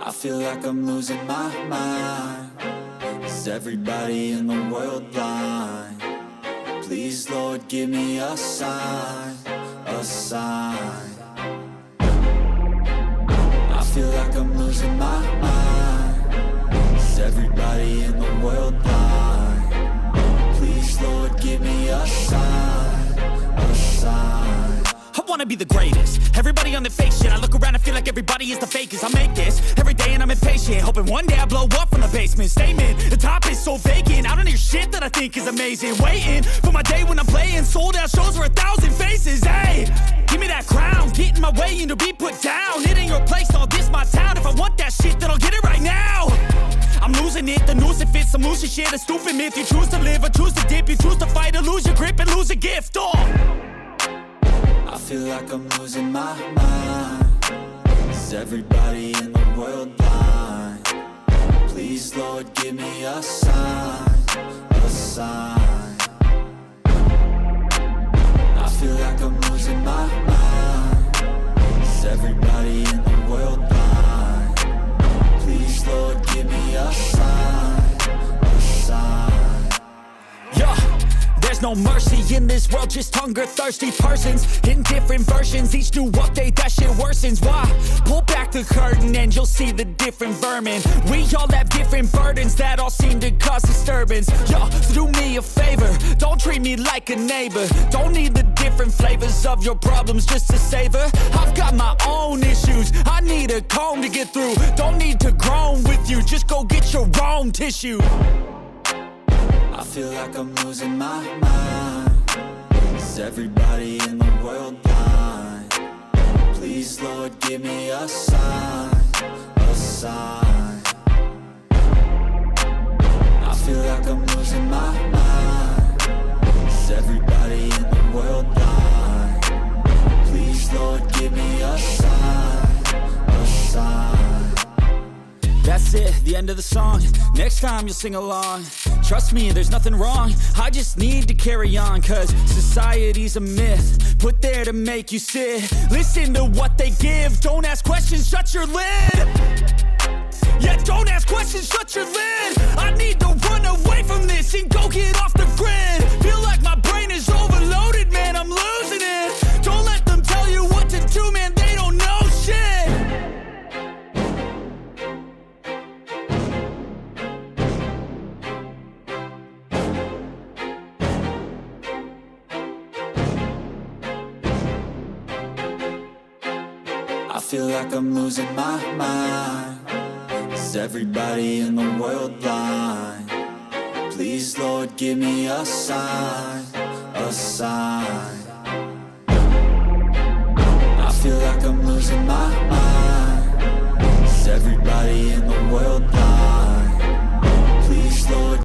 I feel like I'm losing my mind. Is everybody in the world blind? Please, Lord, give me a sign, a sign. I feel like I'm losing my mind. Is everybody in the world blind? Please, Lord, give me a sign, a sign. I wanna be the greatest. Everybody on the fake shit. I look around and feel like everybody is the fakest. I make this every day and I'm impatient, hoping one day I blow up from the basement. Statement, the top is so vacant. I don't hear shit that I think is amazing. Waiting for my day when I'm playing sold out shows for 1,000 faces. Hey, give me that crown, get in my way and to be put down. It ain't your place, no, this my town. If I want that shit, then I'll get it right now. I'm losing it, the noose it fits, some losing shit, a stupid myth. You choose to live or choose to dip, you choose to fight or lose your grip and lose a gift. I feel like I'm losing my mind. Is everybody in the world blind? Please, Lord, give me a sign, a sign. I feel like I'm losing my mind. Is everybody in the world blind? Please, Lord, give me a sign, a sign. Yeah. There's no mercy in this world, just hunger-thirsty persons in different versions. Each new update, that shit worsens. Why? Pull back the curtain and you'll see the different vermin. We all have different burdens that all seem to cause disturbance. Yo, so do me a favor, don't treat me like a neighbor. Don't need the different flavors of your problems just to savor. I've got my own issues, I need a comb to get through. Don't need to groan with you, just go get your own tissue. I feel like I'm losing my mind. Is everybody in the world blind? Please, Lord, give me a sign, a sign. I feel like I'm losing my mind. Is everybody in the world blind? Please, Lord, give me a sign, a sign. That's it, the end of the song. Next time you'll sing along. Trust me, there's nothing wrong. I just need to carry on, cause society's a myth put there to make you sit. Listen to what they give. Don't ask questions, shut your lid. Yeah, don't ask questions, shut your lid. I need to run away from this and go get off the grid. Feel like my brain is overloaded, man, I'm losing it. Don't let them tell you what to do, man, they don't know shit. I feel like I'm losing my mind. Is everybody in the world blind? Please, Lord, give me a sign, a sign.